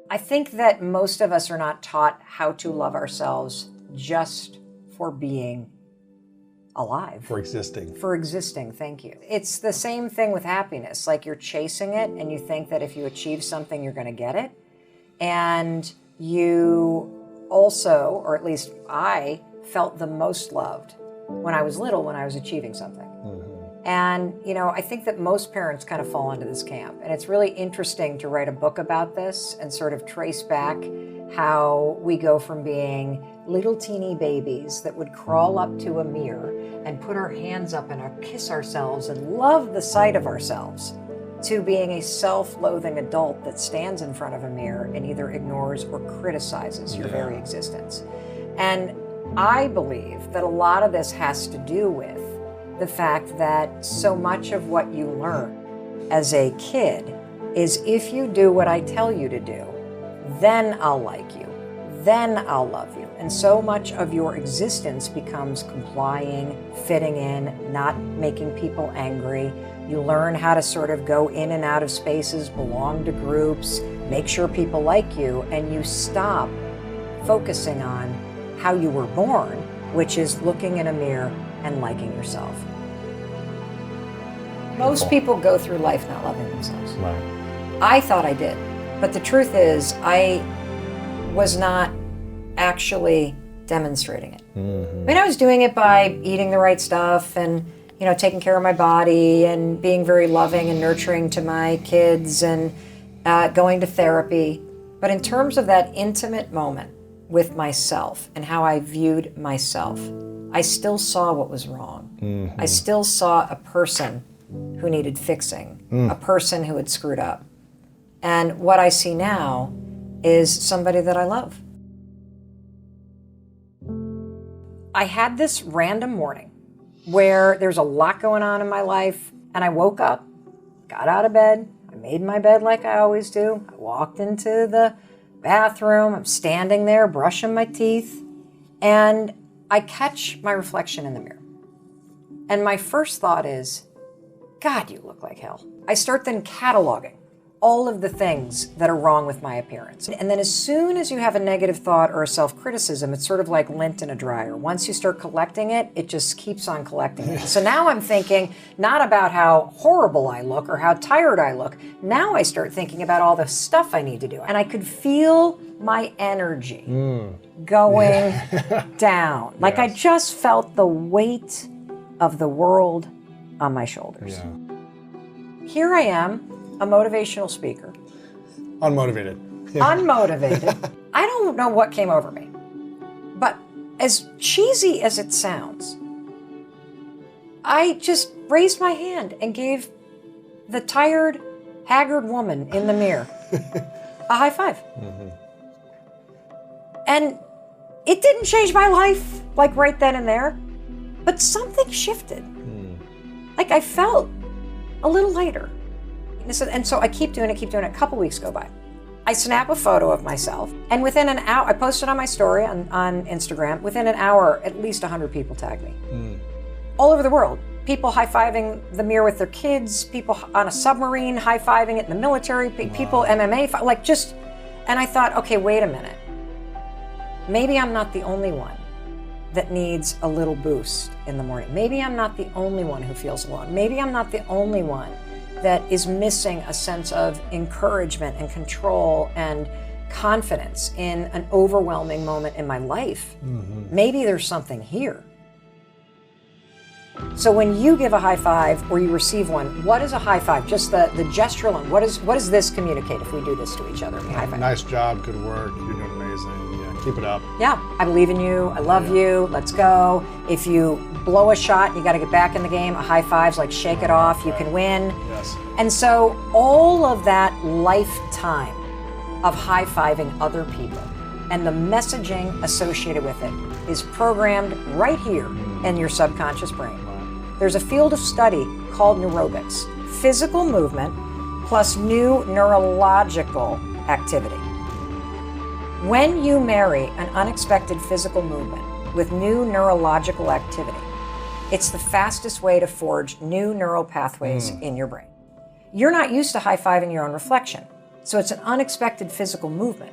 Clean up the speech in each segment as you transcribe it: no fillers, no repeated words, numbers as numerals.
I think that most of us are not taught how to love ourselves just for being alive. For existing. For existing, thank you. It's the same thing with happiness. Like, you're chasing it and you think that if you achieve something, you're going to get it. And you also, or at least I, felt the most loved when I was little, when I was achieving something. And, I think that most parents kind of fall into this camp. And it's really interesting to write a book about this and sort of trace back how we go from being little teeny babies that would crawl up to a mirror and put our hands up and kiss ourselves and love the sight of ourselves, to being a self-loathing adult that stands in front of a mirror and either ignores or criticizes your very existence. And I believe that a lot of this has to do with the fact that so much of what you learn as a kid is, if you do what I tell you to do, then I'll like you, then I'll love you. And so much of your existence becomes complying, fitting in, not making people angry. You learn how to sort of go in and out of spaces, belong to groups, make sure people like you, and you stop focusing on how you were born, which is looking in a mirror and liking yourself. Most people go through life not loving themselves. Right. I thought I did, but the truth is I was not actually demonstrating it. I mean, I was doing it by eating the right stuff and, taking care of my body and being very loving and nurturing to my kids and going to therapy. But in terms of that intimate moment with myself and how I viewed myself, I still saw what was wrong. I still saw a person who needed fixing, a person who had screwed up. And what I see now is somebody that I love. I had this random morning where there's a lot going on in my life, and I woke up, got out of bed, I made my bed like I always do, I walked into the bathroom, I'm standing there brushing my teeth, and I catch my reflection in the mirror. And my first thought is, God, you look like hell. I start then cataloging all of the things that are wrong with my appearance. And then as soon as you have a negative thought or a self-criticism, it's sort of like lint in a dryer. Once you start collecting it, it just keeps on collecting it. So now I'm thinking not about how horrible I look or how tired I look. Now I start thinking about all the stuff I need to do. And I could feel my energy going down. Like I just felt the weight of the world on my shoulders. Here I am, a motivational speaker. Unmotivated. Unmotivated. I don't know what came over me. But as cheesy as it sounds, I just raised my hand and gave the tired, haggard woman in the mirror a high five. And it didn't change my life, like right then and there, but something shifted. Like I felt a little lighter. And so I keep doing it. A couple weeks go by. I snap a photo of myself, and within an hour, I posted on my story on Instagram. Within an hour, at least 100 people tagged me. All over the world. People high-fiving the mirror with their kids, people on a submarine high-fiving it in the military, people MMA, like just, and I thought, okay, wait a minute. Maybe I'm not the only one that needs a little boost in the morning. Maybe I'm not the only one who feels alone. Maybe I'm not the only one that is missing a sense of encouragement and control and confidence in an overwhelming moment in my life. Maybe there's something here. So when you give a high five or you receive one, what is a high five? Just the gesture alone. What does this communicate if we do this to each other? We high five. Nice job, good work, you're doing amazing. Yeah, keep it up. Yeah, I believe in you, I love you, let's go. If you blow a shot, you gotta get back in the game. A high five's like shake it off, you can win. Yes. And so all of that lifetime of high-fiving other people and the messaging associated with it is programmed right here in your subconscious brain. There's a field of study called neurobics, physical movement plus new neurological activity. When you marry an unexpected physical movement with new neurological activity, it's the fastest way to forge new neural pathways in your brain. You're not used to high-fiving your own reflection. So it's an unexpected physical movement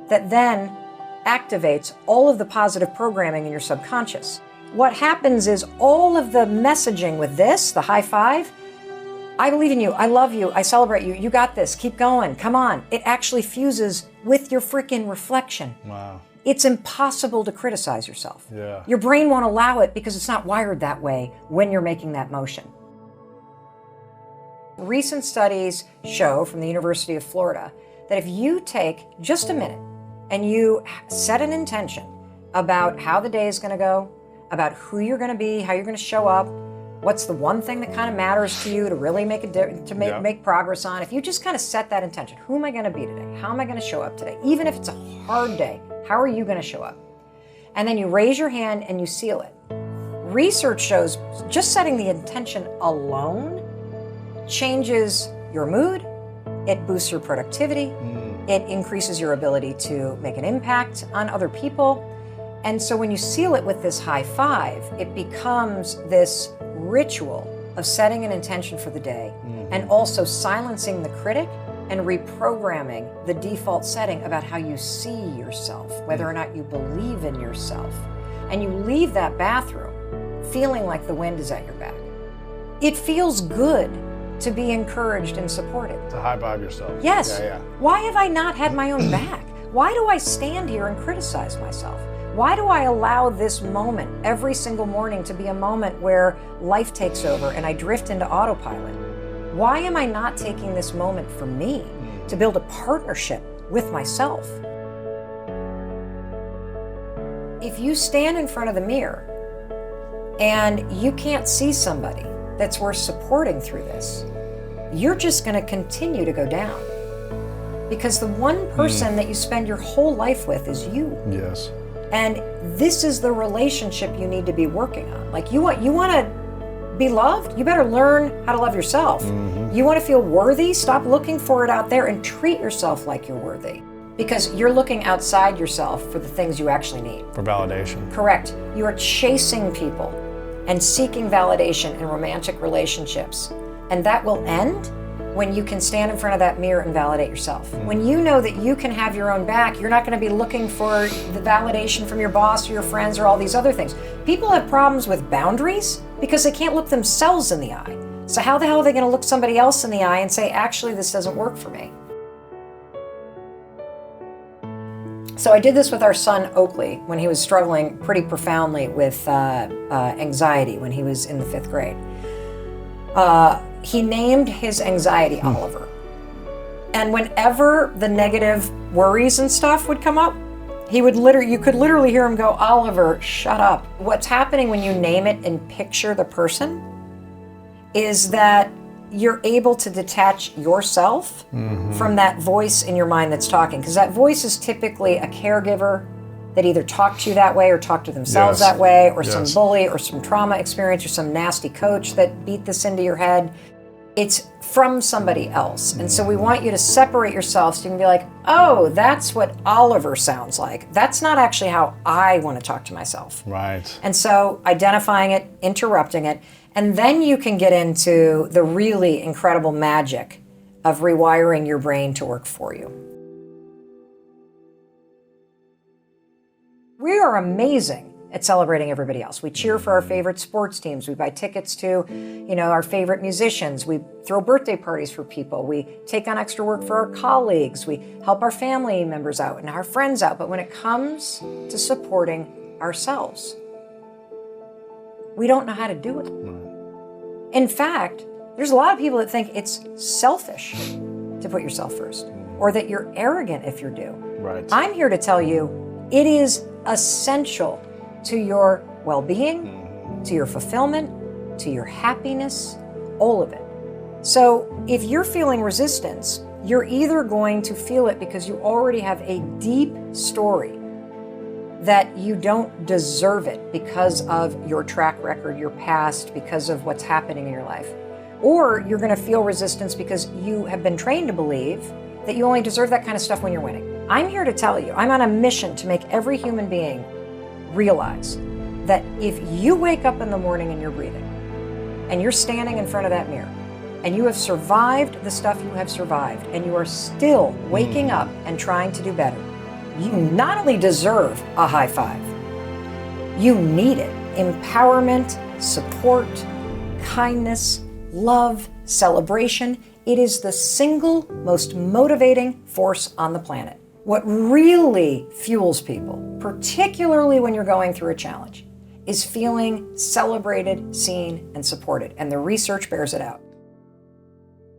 that then activates all of the positive programming in your subconscious. What happens is all of the messaging with this, the high five, I believe in you, I love you, I celebrate you, you got this, keep going, come on. It actually fuses with your freaking reflection. Wow. It's impossible to criticize yourself. Yeah. Your brain won't allow it because it's not wired that way when you're making that motion. Recent studies show from the University of Florida that if you take just a minute and you set an intention about how the day is going to go, about who you're going to be, how you're going to show up, what's the one thing that kind of matters to you to really make a difference, to make progress on. If you just kind of set that intention, who am I going to be today? How am I going to show up today? Even if it's a hard day, how are you going to show up? And then you raise your hand and you seal it. Research shows just setting the intention alone changes your mood, it boosts your productivity, it increases your ability to make an impact on other people. And so when you seal it with this high five, it becomes this ritual of setting an intention for the day and also silencing the critic and reprogramming the default setting about how you see yourself, whether or not you believe in yourself. And you leave that bathroom feeling like the wind is at your back. It feels good to be encouraged and supported. To high five yourself. Yes. Yeah. Why have I not had my own back? Why do I stand here and criticize myself? Why do I allow this moment every single morning to be a moment where life takes over and I drift into autopilot? Why am I not taking this moment for me to build a partnership with myself? If you stand in front of the mirror and you can't see somebody that's worth supporting through this, you're just going to continue to go down. Because the one person that you spend your whole life with is you. Yes. And this is the relationship you need to be working on. Like you want to be loved, you better learn how to love yourself. You want to feel worthy, stop looking for it out there and treat yourself like you're worthy. Because you're looking outside yourself for the things you actually need. For validation. Correct. You are chasing people and seeking validation in romantic relationships. And that will end when you can stand in front of that mirror and validate yourself. When you know that you can have your own back, you're not going to be looking for the validation from your boss or your friends or all these other things. People have problems with boundaries because they can't look themselves in the eye. So how the hell are they going to look somebody else in the eye and say, actually, this doesn't work for me? So I did this with our son, Oakley, when he was struggling pretty profoundly with anxiety when he was in the 5th grade. He named his anxiety Oliver. And whenever the negative worries and stuff would come up, you could literally hear him go, Oliver, shut up. What's happening when you name it and picture the person is that you're able to detach yourself from that voice in your mind that's talking. Because that voice is typically a caregiver that either talked to you that way or talked to themselves that way, or some bully or some trauma experience or some nasty coach that beat this into your head. It's from somebody else. And so we want you to separate yourself so you can be like, oh, that's what Oliver sounds like. That's not actually how I want to talk to myself. Right. And so identifying it, interrupting it, and then you can get into the really incredible magic of rewiring your brain to work for you. We are amazing at celebrating everybody else. We cheer for our favorite sports teams. We buy tickets to, our favorite musicians. We throw birthday parties for people. We take on extra work for our colleagues. We help our family members out and our friends out. But when it comes to supporting ourselves, we don't know how to do it. In fact, there's a lot of people that think it's selfish to put yourself first, or that you're arrogant if you do. Right. I'm here to tell you it is essential to your well-being, to your fulfillment, to your happiness, all of it. So if you're feeling resistance, you're either going to feel it because you already have a deep story that you don't deserve it because of your track record, your past, because of what's happening in your life. Or you're going to feel resistance because you have been trained to believe that you only deserve that kind of stuff when you're winning. I'm here to tell you, I'm on a mission to make every human being realize that if you wake up in the morning and you're breathing, and you're standing in front of that mirror, and you have survived the stuff you have survived, and you are still waking up and trying to do better, you not only deserve a high five, you need it. Empowerment, support, kindness, love, celebration. It is the single most motivating force on the planet. What really fuels people, particularly when you're going through a challenge, is feeling celebrated, seen, and supported. And the research bears it out.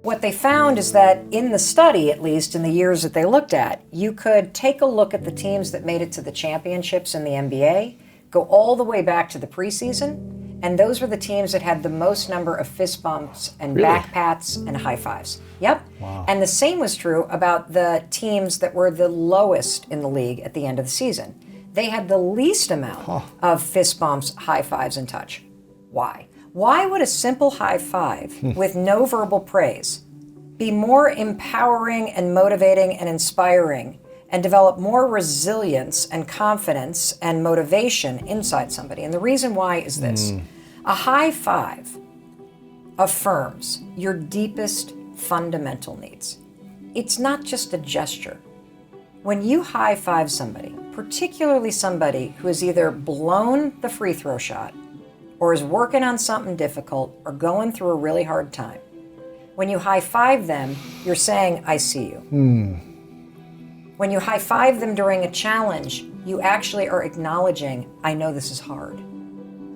What they found is that in the study, at least in the years that they looked at, you could take a look at the teams that made it to the championships in the NBA, go all the way back to the preseason, and those were the teams that had the most number of fist bumps and back pats and high fives. Yep. Wow. And the same was true about the teams that were the lowest in the league at the end of the season. They had the least amount of fist bumps, high fives, and touch. Why? Why would a simple high five with no verbal praise be more empowering and motivating and inspiring and develop more resilience and confidence and motivation inside somebody? And the reason why is this. A high five affirms your deepest fundamental needs. It's not just a gesture. When you high five somebody, particularly somebody who has either blown the free throw shot or is working on something difficult or going through a really hard time, when you high five them, you're saying, I see you. When you high five them during a challenge, you actually are acknowledging, I know this is hard.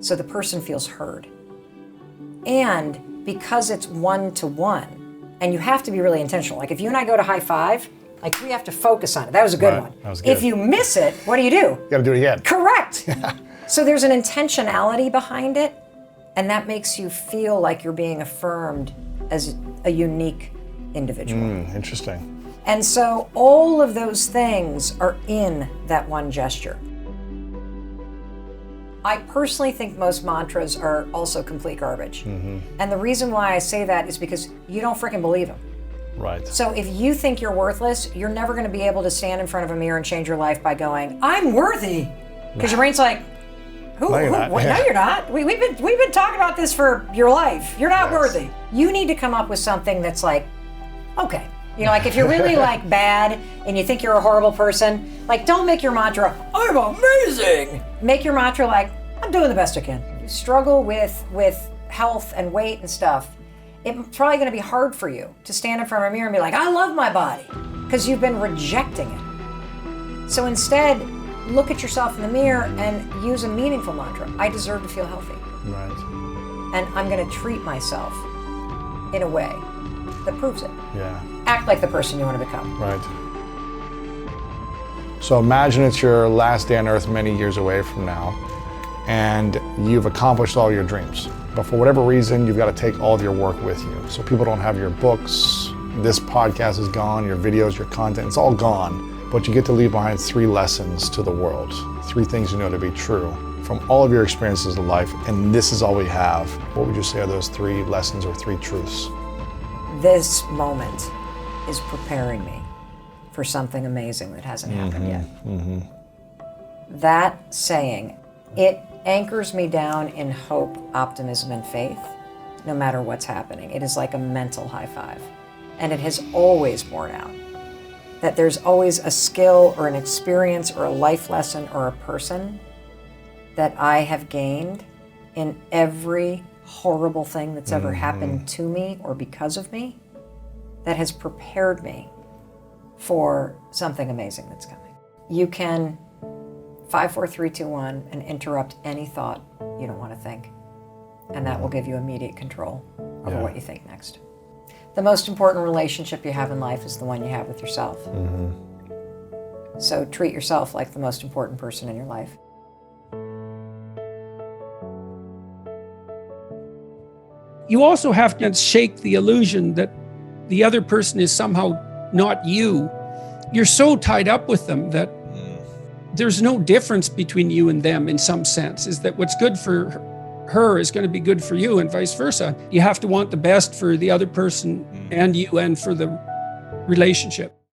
So the person feels heard. And because it's one-to-one, and you have to be really intentional. Like if you and I go to high five, like we have to focus on it. That was a good one. That was good. If you miss it, what do? You gotta do it again. Correct. So there's an intentionality behind it, and that makes you feel like you're being affirmed as a unique individual. Interesting. And so all of those things are in that one gesture. I personally think most mantras are also complete garbage. And the reason why I say that is because you don't freaking believe them. Right. So if you think you're worthless, you're never going to be able to stand in front of a mirror and change your life by going, I'm worthy. Because your brain's like, who? No, you're not. No, you're not. We've been talking about this for your life. You're not worthy. You need to come up with something that's like, okay. You know, like if you're really like bad and you think you're a horrible person, like don't make your mantra, I'm amazing. Make your mantra like, I'm doing the best I can. You struggle with health and weight and stuff. It's probably going to be hard for you to stand in front of a mirror and be like, I love my body, because you've been rejecting it. So instead, look at yourself in the mirror and use a meaningful mantra. I deserve to feel healthy. Right. And I'm going to treat myself in a way that proves it. Yeah. Act like the person you want to become. Right. So imagine it's your last day on earth many years away from now, and you've accomplished all your dreams. But for whatever reason, you've got to take all of your work with you. So people don't have your books, this podcast is gone, your videos, your content, it's all gone. But you get to leave behind 3 lessons to the world, 3 things you know to be true from all of your experiences in life, and this is all we have. What would you say are those 3 lessons or 3 truths? This moment is preparing me for something amazing that hasn't happened yet. That saying, it anchors me down in hope, optimism, and faith, no matter what's happening. It is like a mental high five. And it has always borne out that there's always a skill or an experience or a life lesson or a person that I have gained in every horrible thing that's ever happened to me or because of me that has prepared me for something amazing that's coming. You can 5, 4, 3, 2, 1 and interrupt any thought you don't want to think. And that will give you immediate control over what you think next. The most important relationship you have in life is the one you have with yourself. So treat yourself like the most important person in your life. You also have to shake the illusion that the other person is somehow not you. You're so tied up with them that there's no difference between you and them in some sense, is that what's good for her is going to be good for you and vice versa. You have to want the best for the other person and you and for the relationship.